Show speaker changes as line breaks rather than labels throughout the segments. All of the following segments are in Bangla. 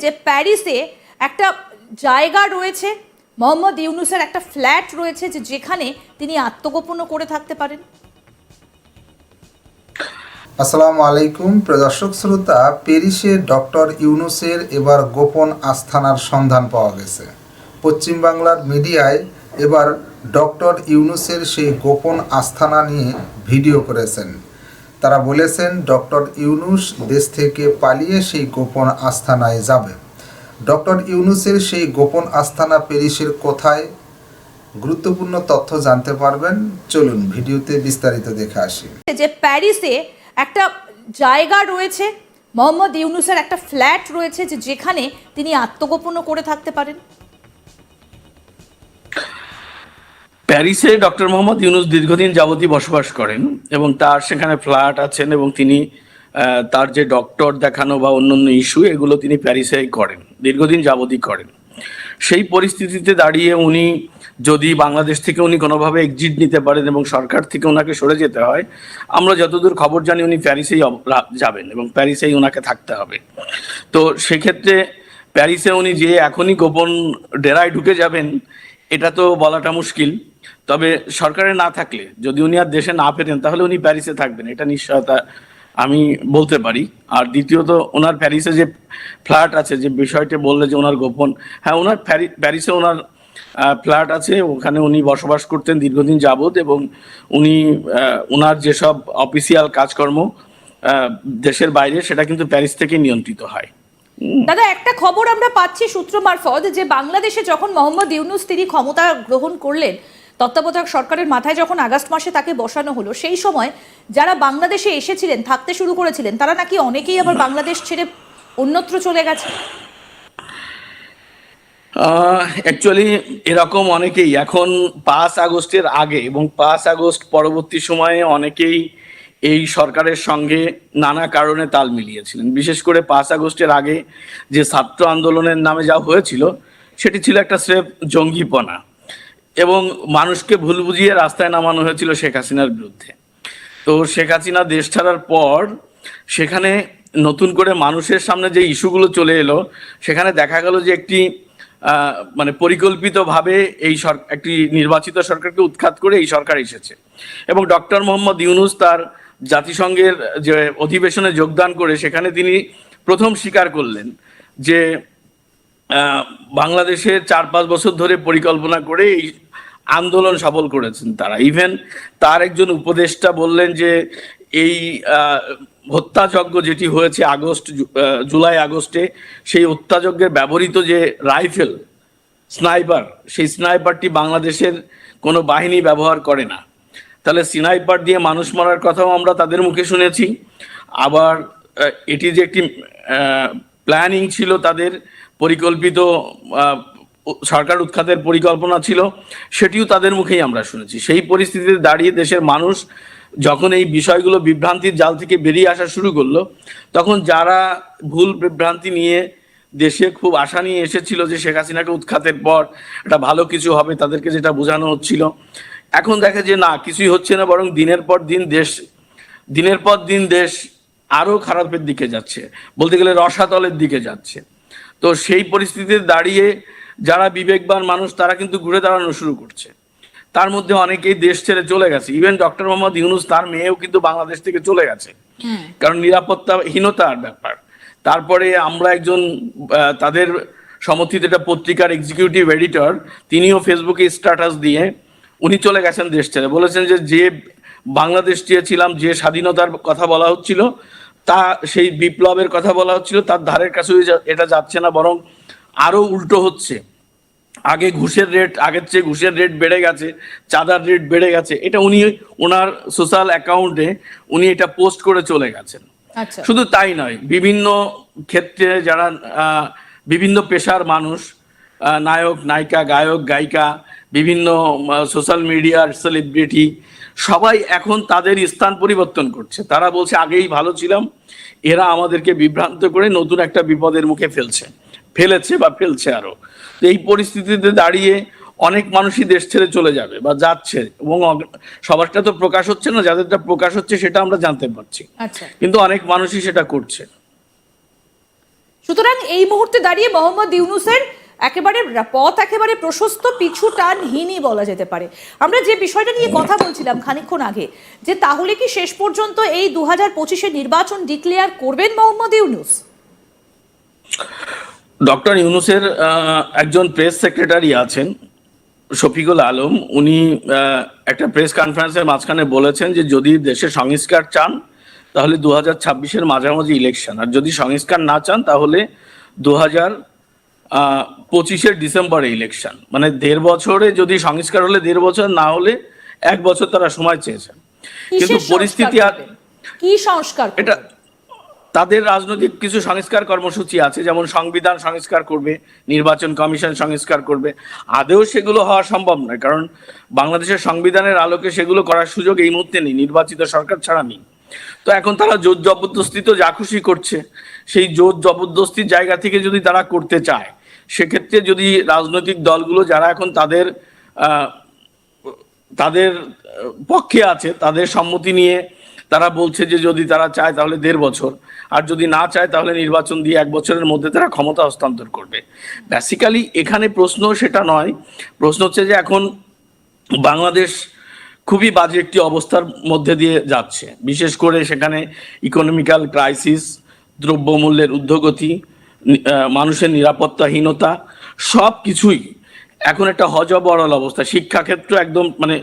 যে প্যারিসে একটা জায়গা রয়েছে, মোহাম্মদ ইউনূসের একটা ফ্ল্যাট রয়েছে যেখানে তিনি আত্মগোপনও করে থাকতে পারেন।
আসসালামু আলাইকুম প্রিয় দর্শক শ্রোতা, প্যারিসে ডক্টর ইউনূসের এবার গোপন আস্তানার সন্ধান পাওয়া গেছে। পশ্চিম বাংলার মিডিয়ায় এবার ডক্টর ইউনূসের সেই গোপন আস্তানা নিয়ে ভিডিও করেছেন। তারা বলেছেন ডক্টর ইউনূস দেশ থেকে পালিয়ে সেই গোপন আস্তানায় যাবে। ডক্টর ইউনূসের সেই গোপন আস্তানা প্যারিসের কোথায়, গুরুত্বপূর্ণ তথ্য জানতে পারবেন। চলুন ভিডিওতে বিস্তারিত দেখে আসি।
যে প্যারিসে একটা জায়গা রয়েছে, মোহাম্মদ ইউনূসের একটা ফ্ল্যাট রয়েছে যেখানে তিনি আত্মগোপনও করে থাকতে পারেন।
প্যারিসে ডক্টর মোহাম্মদ ইউনূস দীর্ঘদিন যাবতই বসবাস করেন এবং তার সেখানে ফ্ল্যাট আছেন এবং তিনি তার যে ডক্টর দেখানো বা অন্যান্য ইস্যু এগুলো তিনি প্যারিসেই করেন, দীর্ঘদিন যাবতই করেন। সেই পরিস্থিতিতে দাঁড়িয়ে উনি যদি বাংলাদেশ থেকে উনি কোনোভাবে এক্সিট নিতে পারেন এবং সরকার থেকে ওনাকে সরে যেতে হয়, আমরা যতদূর খবর জানি উনি প্যারিসেই যাবেন এবং প্যারিসেই ওনাকে থাকতে হবে। তো সেক্ষেত্রে প্যারিসে উনি যে এখনই গোপন ডেরায় ঢুকে যাবেন এটা তো বলাটা মুশকিল। তবে সরকারে না থাকলে, যদি উনি আর দেশে না ফেরেন, তাহলে উনি প্যারিসে থাকবেন, এটা নিশ্চয়তা আমি বলতে পারি। আর দ্বিতীয়ত ওনার প্যারিসে যে ফ্ল্যাট আছে, যে বিষয়টি বললে যে ওনার গোপন, হ্যাঁ, ওনার প্যারিসে ওনার ফ্ল্যাট আছে, ওখানে উনি বসবাস করতেন দীর্ঘদিন যাবৎ এবং উনি ওনার যেসব অফিসিয়াল কাজকর্ম দেশের বাইরে, সেটা কিন্তু প্যারিস থেকে নিয়ন্ত্রিত হয়।
দাদা, একটা খবর আমরা পাচ্ছি সূত্র মারফত যে বাংলাদেশে যখন মোহাম্মদ ইউনূস তিনি ক্ষমতা গ্রহণ করলেন, তত্ত্বাবধায়ক সরকারের মাথায় যখন আগস্ট মাসে তাকে বসানো হলো, সেই সময় যারা বাংলাদেশে এসেছিলেন, থাকতে শুরু করেছিলেন, তারা নাকি অনেকেই আবার বাংলাদেশ ছেড়ে অন্যত্র চলে গেছে।
অ্যাকচুয়ালি এরকম অনেকেই এখন 5 আগস্টের আগে এবং 5 আগস্ট পরবর্তী সময়ে অনেকেই এই সরকারের সঙ্গে নানা কারণে তাল মিলিয়েছিলেন। বিশেষ করে 5 আগস্টের আগে যে ছাত্র আন্দোলনের নামে যা হয়েছিল, সেটি ছিল একটা স্রেফ জঙ্গিপনা এবং মানুষকে ভুল বুঝিয়ে রাস্তায় নামানো হয়েছিল শেখ হাসিনার বিরুদ্ধে। তো শেখ হাসিনা দেশ ছাড়ার পর সেখানে নতুন করে মানুষের সামনে যে ইস্যুগুলো চলে এলো, সেখানে দেখা গেল যে একটি মানে পরিকল্পিতভাবে এই একটি নির্বাচিত সরকারকে উৎখাত করে এই সরকার এসেছে এবং ডক্টর মোহাম্মদ ইউনূস তার জাতিসংঘের যে অধিবেশনে যোগদান করে সেখানে তিনি প্রথম স্বীকার করলেন যে বাংলাদেশের 4-5 বছর ধরে পরিকল্পনা করে এই আন্দোলন সফল করেছেন তারা। ইভেন তার একজন উপদেষ্টা বললেন যে এই হত্যাযজ্ঞ যেটি হয়েছে জুলাই আগস্টে, সেই হত্যাযজ্ঞের ব্যবহৃত যে রাইফেল, স্নাইপার, সেই স্নাইপারটি বাংলাদেশের কোনো বাহিনী ব্যবহার করে না। তাহলে স্নাইপার দিয়ে মানুষ মারার কথাও আমরা তাদের মুখে শুনেছি। আবার এটি যে একটি প্ল্যানিং ছিল, তাদের পরিকল্পিত সরকার উৎখাতের পরিকল্পনা ছিল, সেটিও তাদের মুখেই আমরা শুনেছি। সেই পরিস্থিতিতে দাঁড়িয়ে দেশের মানুষ যখন এই বিষয়গুলো বিভ্রান্তির জাল থেকে বেরিয়ে আসা শুরু করলো, তখন যারা ভুল বিভ্রান্তি নিয়ে দেশে খুব আশা নিয়ে এসেছিল যে শেখ হাসিনাকে উৎখাতের পর একটা ভালো কিছু হবে, তাদেরকে যেটা বোঝানো হচ্ছিল, এখন দেখে যে না, কিছুই হচ্ছে না, বরং দিনের পর দিন দেশ আরো খারাপের দিকে যাচ্ছে, বলতে গেলে রসাতলের দিকে যাচ্ছে। তো সেই পরিস্থিতিতে দাঁড়িয়ে যারা বিবেকবান মানুষ, তারা কিন্তু ঘুরে দাঁড়ানো শুরু করছে। তার মধ্যে অনেকেই দেশ ছেড়ে চলে গেছে। ইভেন ডক্টর মোহাম্মদ ইউনূস, তার মেয়েও কিন্তু বাংলাদেশ থেকে চলে গেছে, কারণ নিরাপত্তাহীনতার ব্যাপার। তারপরে আমরা একজন তাদের সমর্থিত একটা পত্রিকার এক্সিকিউটিভ এডিটর, তিনিও ফেসবুকে স্ট্যাটাস দিয়ে উনি চলে গেছেন দেশ ছেড়ে। বলেছেন যে বাংলাদেশ চেয়েছিলাম, যে স্বাধীনতার কথা বলা হচ্ছিল, তা সেই বিপ্লবের কথা বলা হচ্ছিল, তার ধারের কাছে এটা যাচ্ছে না, বরং আরো উল্টো হচ্ছে। আগের চেয়ে ঘুষের রেট বেড়ে গেছে, চাঁদার রেট বেড়ে গেছে। এটা উনি ওনার সোশ্যাল অ্যাকাউন্টে উনি এটা পোস্ট করে চলে গেছেন। শুধু তাই নয়, বিভিন্ন ক্ষেত্রে যারা বিভিন্ন পেশার মানুষ, নায়ক নায়িকা, গায়ক গায়িকা, বিভিন্ন সোশ্যাল মিডিয়ার সেলিব্রিটি, সবাই এখন তাদের স্থান পরিবর্তন করছে। তারা বলছে আগেই ভালো ছিলাম, এরা আমাদেরকে বিভ্রান্ত করে নতুন একটা বিপদের মুখে ফেলছে আরো। তো এই পরিস্থিতিতে দাঁড়িয়ে অনেক মানুষই দেশ ছেড়ে চলে যাবে বা যাচ্ছে, এবং সবারটা তো প্রকাশ হচ্ছে না, যাদেরটা প্রকাশ হচ্ছে সেটা আমরা জানতে পারছি, কিন্তু অনেক মানুষই সেটা করছে।
সুতরাং এই মুহূর্তে দাঁড়িয়ে মোহাম্মদ ইউনূসের একেবারে পথ একেবারে প্রশস্ত, পিছু টানহীনই বলা যেতে পারে। আমরা যে বিষয়টা নিয়ে কথা বলছিলাম খানিকক্ষণ আগে, যে তাহলে কি শেষ পর্যন্ত এই 2025-এর নির্বাচন ডিক্লেয়ার করবেন মোহাম্মদ ইউনূস?
ডক্টর ইউনূসের একজন প্রেস সেক্রেটারি আছেন শফিকুল আলম, উনি একটা প্রেস কনফারেন্সের মাঝখানে বলেছেন যে যদি দেশে সংস্কার চান তাহলে 2026-এর মাঝামাঝি ইলেকশন, আর যদি সংস্কার না চান তাহলে 2025-এর ডিসেম্বরে ইলেকশন। মানে 1.5 বছরে, যদি সংস্কার হলে 1.5 বছর, না হলে 1 বছর তারা সময় চেয়েছেন। কিন্তু পরিস্থিতি
কি সংস্কার,
এটা তাদের রাজনৈতিক কিছু সংস্কার কর্মসূচি আছে, যেমন সংবিধান সংস্কার করবে, নির্বাচন কমিশন সংস্কার করবে। আদেও সেগুলো হওয়া সম্ভব নয়, কারণ বাংলাদেশের সংবিধানের আলোকে সেগুলো করার সুযোগ এই মুহূর্তে নেই, নির্বাচিত সরকার ছাড়া নেই। তো এখন তারা জোর জবরদস্তি তো যা খুশি করছে। সেই জোর জবরদস্তির জায়গা থেকে যদি তারা করতে চায়, সেক্ষেত্রে যদি রাজনৈতিক দলগুলো যারা এখন তাদের পক্ষে আছে, তাদের সম্মতি নিয়ে তারা বলছে যে যদি তারা চায় তাহলে 1.5 বছর, আর যদি না চায় তাহলে নির্বাচন দিয়ে 1 বছরের মধ্যে তারা ক্ষমতা হস্তান্তর করবে। বেসিক্যালি এখানে প্রশ্ন সেটা নয়, প্রশ্ন হচ্ছে যে এখন বাংলাদেশ খুবই বাজে একটি অবস্থার মধ্যে দিয়ে যাচ্ছে। বিশেষ করে সেখানে ইকোনমিক্যাল ক্রাইসিস, দ্রব্যমূল্যের ঊর্ধ্বগতি, মানুষের নিরাপত্তাহীনতা, সব কিছুই এখন একটা হযবরল অবস্থা। শিক্ষাক্ষেত্র একদম, মানে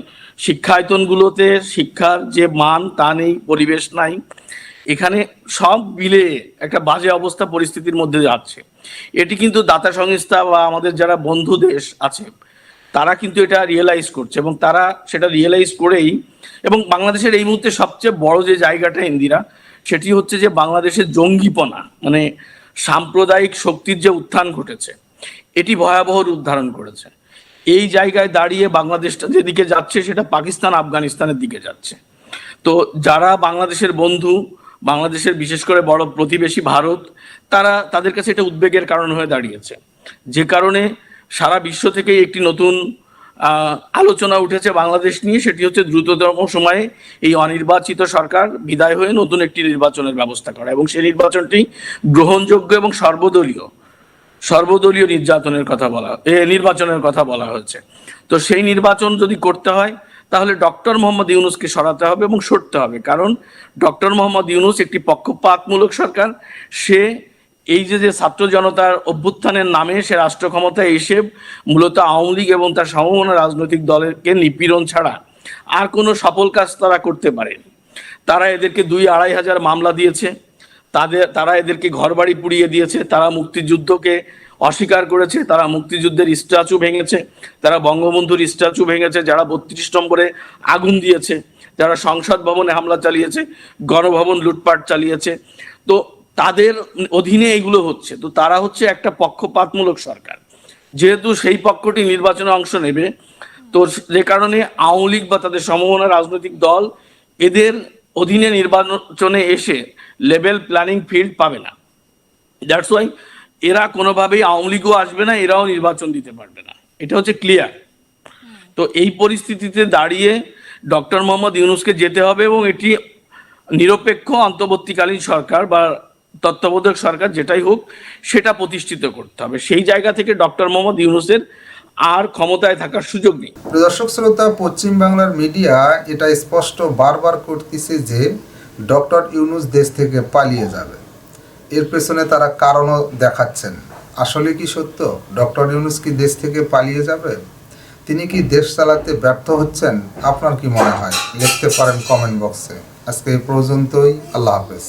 শিক্ষায়তনগুলোতে শিক্ষার যে মান তা নেই, পরিবেশ নাই, এখানে সব মিলে একটা বাজে অবস্থা পরিস্থিতির মধ্যে যাচ্ছে। এটি কিন্তু দাতা সংস্থা বা আমাদের যারা বন্ধু দেশ আছে তারা কিন্তু এটা রিয়েলাইজ করছে, এবং তারা সেটা রিয়েলাইজ করেই, এবং বাংলাদেশের এই মুহূর্তে সবচেয়ে বড় যে জায়গাটা ইন্দিরা, সেটি হচ্ছে যে বাংলাদেশের জঙ্গিপনা, মানে সাম্প্রদায়িক শক্তির যে উত্থান ঘটেছে, এটি ভয়াবহ রূপ ধারণ করেছে। এই জায়গায় দাঁড়িয়ে বাংলাদেশটা যেদিকে যাচ্ছে সেটা পাকিস্তান আফগানিস্তানের দিকে যাচ্ছে। তো যারা বাংলাদেশের বন্ধু, বাংলাদেশের বিশেষ করে বড় প্রতিবেশী ভারত, তাদের কাছে এটা উদ্বেগের কারণ হয়ে দাঁড়িয়েছে, যে কারণে সারা বিশ্ব থেকে একটি নতুন আলোচনা উঠেছে বাংলাদেশ নিয়ে। সেটি হচ্ছে দ্রুততম সময়ে এই অনির্বাচিত সরকার বিদায় হয়ে নতুন একটি নির্বাচনের ব্যবস্থা করা, এবং সেই নির্বাচনটি গ্রহণযোগ্য এবং সর্বদলীয় নির্বাচনের কথা বলা হয়েছে। তো সেই নির্বাচন যদি করতে হয় তাহলে ডক্টর মোহাম্মদ ইউনূসকে সরাতে হবে এবং সরতে হবে, কারণ ডক্টর মোহাম্মদ ইউনূস একটি পক্ষপাতমূলক সরকার। সে এই যে ছাত্র জনতার অভ্যুত্থানের নামে সে রাষ্ট্র ক্ষমতায় এসে মূলত আওয়ামী লীগ এবং তার সমমনা রাজনৈতিক দলেরকে নিপীড়ন ছাড়া আর কোনো সফল কাজ তারা করতে পারেনি। তারা এদেরকে 2-2.5 হাজার মামলা দিয়েছে, তারা এদেরকে ঘরবাড়ি পুড়িয়ে দিয়েছে, তারা মুক্তিযুদ্ধকে অস্বীকার করেছে, তারা মুক্তিযুদ্ধের স্ট্যাচু ভেঙেছে, তারা বঙ্গবন্ধুর স্ট্যাচু ভেঙেছে, যারা 32 নম্বরে আগুন দিয়েছে, যারা সংসদ ভবনে হামলা চালিয়েছে, গণভবন লুটপাট চালিয়েছে। তো তাদের অধীনে এগুলো হচ্ছে। তো তারা হচ্ছে একটা পক্ষপাতমূলক সরকার। যেহেতু সেই পক্ষটি নির্বাচনে অংশ নেবে, তো যে কারণে আওয়ামী লীগ বা তাদের সমমনা রাজনৈতিক দল এদের অধীনে নির্বাচনে এসে লেভেল প্ল্যানিং ফিল্ড পাবে না। দ্যাটস ওয়াই এরা কোনোভাবেই আওয়ামী লীগও আসবে না, এরাও নির্বাচন দিতে পারবে না, এটা হচ্ছে ক্লিয়ার। তো এই পরিস্থিতিতে দাঁড়িয়ে ডক্টর মোহাম্মদ ইউনূসকে যেতে হবে, এবং এটি নিরপেক্ষ অন্তর্বর্তীকালীন সরকার বা তত্ত্বাবধায়ক সরকার যেটাই হোক সেটা প্রতিষ্ঠিত করতে হবে। সেই জায়গা থেকে ডক্টর মোহাম্মদ ইউনূসের আর ক্ষমতায় থাকার সুযোগ নেই।
দর্শক শ্রোতা, পশ্চিম বাংলার মিডিয়া এটা স্পষ্ট বারবার করতেছে যে ডক্টর ইউনূস দেশ থেকে পালিয়ে যাবে। এর পেছনে তারা কারণও দেখাচ্ছেন। আসলে কি সত্য ডক্টর ইউনূস কি দেশ থেকে পালিয়ে যাবে? তিনি কি দেশ চালাতে ব্যর্থ হচ্ছেন? আপনার কি মনে হয়? লিখতে পারেন কমেন্ট বক্সে। আজকে এই পর্যন্তই। আল্লাহ হাফেজ।